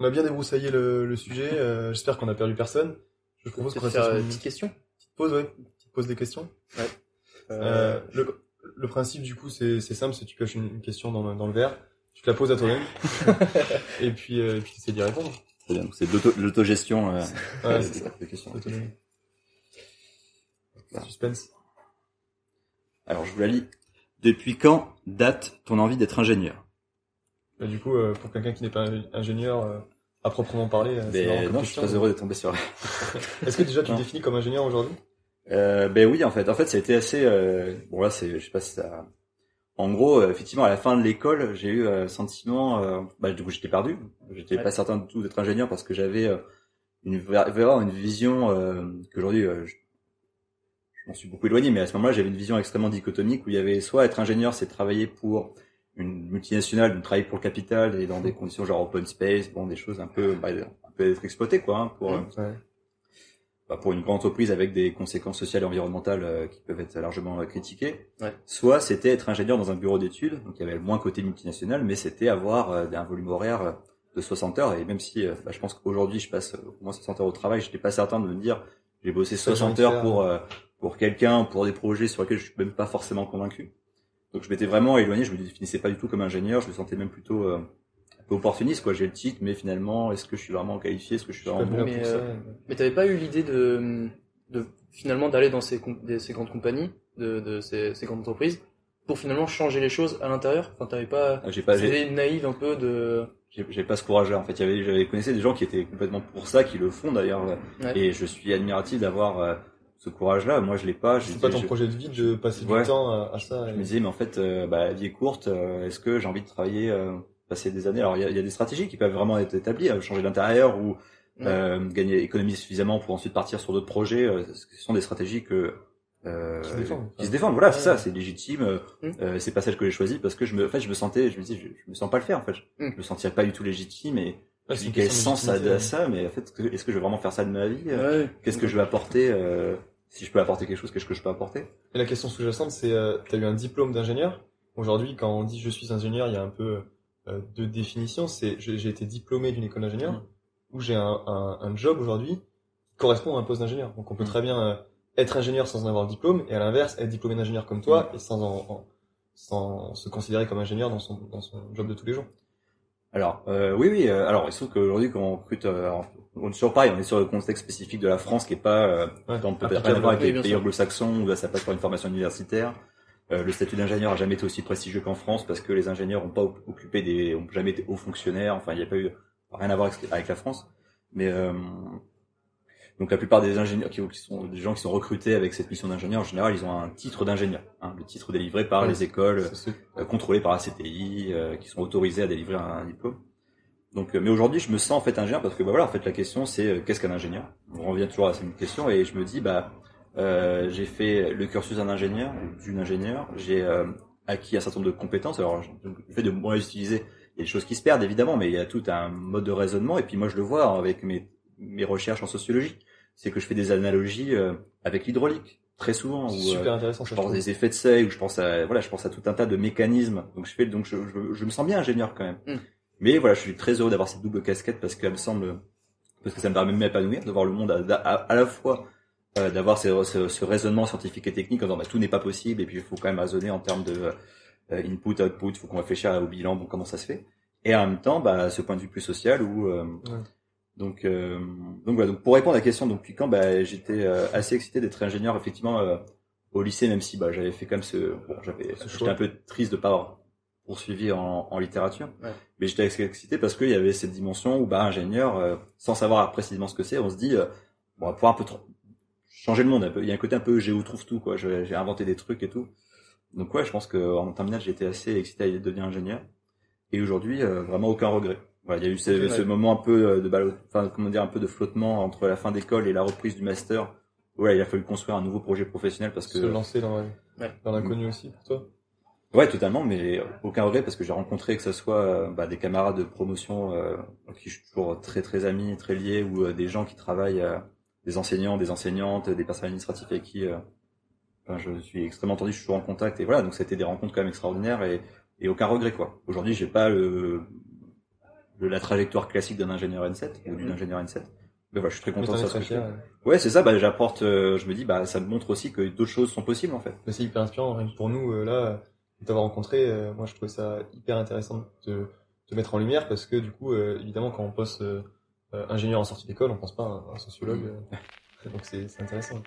On a bien débroussaillé le sujet. J'espère qu'on a perdu personne. Je propose qu'on fasse faire une une petite question. petite pause, ouais. Petite pause des questions. Ouais. Euh, le, le principe, du coup, c'est simple. C'est tu pioches une question dans le verre. Tu te la poses à toi-même. Et puis tu essaies d'y répondre. Très bien. Donc, c'est de l'autogestion, Ouais, c'est ça. de questions. Autonomie. Suspense. Alors, je vous la lis. Depuis quand date ton envie d'être ingénieur? Bah, du coup, pour quelqu'un qui n'est pas ingénieur, à proprement parler, c'est marrant Ben, comme non, je suis question. très heureux d'être tombé sur. Est-ce que déjà tu te Non. définis comme ingénieur aujourd'hui? Ben oui, en fait, ça a été assez. Bon là, je sais pas si ça. En gros, effectivement, à la fin de l'école, j'ai eu un sentiment. Du coup, j'étais perdu. J'étais pas certain du tout d'être ingénieur parce que j'avais vraiment une vision qu'aujourd'hui, je m'en suis beaucoup éloigné. Mais à ce moment-là, j'avais une vision extrêmement dichotomique où il y avait soit être ingénieur, c'est travailler pour une multinationale, donc travailler pour le capital et dans des conditions genre open space, bon, des choses un peu être exploité quoi, hein, Ouais. pour une grande entreprise avec des conséquences sociales et environnementales qui peuvent être largement critiquées. Ouais. Soit c'était être ingénieur dans un bureau d'études, donc il y avait le moins côté multinational, mais c'était avoir un volume horaire de 60 heures. Et même si je pense qu'aujourd'hui je passe au moins 60 heures au travail, je n'étais pas certain de me dire j'ai bossé 60 heures pour quelqu'un, pour des projets sur lesquels je suis même pas forcément convaincu. Donc je m'étais vraiment éloigné, je me définissais pas du tout comme ingénieur, je me sentais même plutôt un peu opportuniste quoi. J'ai le titre, mais finalement, est-ce que je suis vraiment qualifié, est-ce que je suis vraiment bon? Mais t'avais pas eu l'idée de finalement d'aller dans ces grandes compagnies, de ces grandes entreprises, pour finalement changer les choses à l'intérieur? Enfin, c'était naïve un peu de... J'ai pas ce courage-là. En fait, j'avais connaissé des gens qui étaient complètement pour ça, qui le font d'ailleurs. Ouais. Et je suis admiratif d'avoir ce courage-là. Moi, je l'ai pas. C'est pas ton projet de vie de passer du temps à ça. Je me disais, mais en fait, la vie est courte. Est-ce que j'ai envie de travailler, passer des années? Alors, il y a des stratégies qui peuvent vraiment être établies, changer d'intérieur ou économiser suffisamment pour ensuite partir sur d'autres projets. Ce sont des stratégies qui se défendent. Voilà, c'est ça, c'est légitime. C'est pas celle que j'ai choisie parce que je me disais, je me sens pas le faire. En fait, je me sentirais pas du tout légitime et je me dis quel sens ça a ça. Mais en fait, est-ce que je veux vraiment faire ça de ma vie? Qu'est-ce que je vais apporter? Si je peux apporter quelque chose, qu'est-ce que je peux apporter? Et la question sous-jacente, c'est, t'as eu un diplôme d'ingénieur. Aujourd'hui, quand on dit je suis ingénieur, il y a un peu deux définitions. C'est, j'ai été diplômé d'une école d'ingénieur, où j'ai un job aujourd'hui qui correspond à un poste d'ingénieur. Donc on peut très bien être ingénieur sans en avoir le diplôme, et à l'inverse, être diplômé d'ingénieur comme toi, et sans se considérer comme ingénieur dans son job de tous les jours. Alors, oui. Alors, il se trouve qu'aujourd'hui, quand on recrute, on est sur pareil, on est sur le contexte spécifique de la France qui est pas, peut-être rien à voir avec les pays anglo-saxons où là, ça passe par une formation universitaire. Le statut d'ingénieur a jamais été aussi prestigieux qu'en France parce que les ingénieurs ont pas ont jamais été hauts fonctionnaires. Enfin, il n'y a pas eu rien à voir avec la France. Mais donc la plupart des ingénieurs qui sont des gens qui sont recrutés avec cette mission d'ingénieur, en général, ils ont un titre d'ingénieur, le titre délivré par les écoles, contrôlé par la CTI, qui sont autorisés à délivrer un diplôme. Donc, mais aujourd'hui, je me sens en fait ingénieur parce que en fait, la question c'est qu'est-ce qu'un ingénieur? On revient toujours à cette question et je me dis j'ai fait le cursus d'un ingénieur ou d'une ingénieure, j'ai acquis un certain nombre de compétences. Alors, le fait de moins les utiliser, il y a des choses qui se perdent évidemment, mais il y a tout un mode de raisonnement et puis moi je le vois avec mes recherches en sociologie, c'est que je fais des analogies avec l'hydraulique très souvent, où super intéressant, je pense des effets de seuil, où je pense à tout un tas de mécanismes. Donc je me sens bien ingénieur quand même. Mais voilà, je suis très heureux d'avoir cette double casquette parce que ça me permet de m'épanouir, de voir le monde à la fois d'avoir ce raisonnement scientifique et technique en disant tout n'est pas possible et puis il faut quand même raisonner en termes de input, output, il faut qu'on réfléchisse au bilan, bon comment ça se fait. Et en même temps, ce point de vue plus social où Donc voilà, donc pour répondre à la question, donc depuis quand, j'étais assez excité d'être ingénieur effectivement au lycée, même si j'avais fait comme j'étais un peu triste de pas avoir poursuivi en littérature, mais j'étais assez excité parce qu'il y avait cette dimension où ingénieur, sans savoir précisément ce que c'est, on se dit on va pouvoir un peu changer le monde, il y a un côté un peu géo trouve tout quoi, j'ai inventé des trucs et tout. Donc je pense que en terminale j'étais assez excité à l'idée de devenir ingénieur et aujourd'hui vraiment aucun regret. Voilà, il y a eu ce moment un peu un peu de flottement entre la fin d'école et la reprise du master. Il a fallu construire un nouveau projet professionnel parce que se lancer dans l'inconnu aussi pour toi. Ouais, totalement, mais aucun regret parce que j'ai rencontré que ce soit des camarades de promotion avec qui je suis toujours très très ami, très lié, ou des gens qui travaillent, des enseignants, des enseignantes, des personnels administratifs avec qui je suis extrêmement entendu, je suis toujours en contact et voilà, donc c'était des rencontres quand même extraordinaires et aucun regret quoi. Aujourd'hui, j'ai pas la trajectoire classique d'un ingénieur N7 ou d'une ingénieure N7. Mais voilà, je suis très content de ça. Ouais, c'est ça, j'apporte, je me dis, ça me montre aussi que d'autres choses sont possibles, en fait. Mais c'est hyper inspirant, rien que pour nous, là, de t'avoir rencontré, moi, je trouvais ça hyper intéressant de te mettre en lumière parce que, du coup, évidemment, quand on poste ingénieur en sortie d'école, on pense pas à un sociologue. Donc c'est intéressant.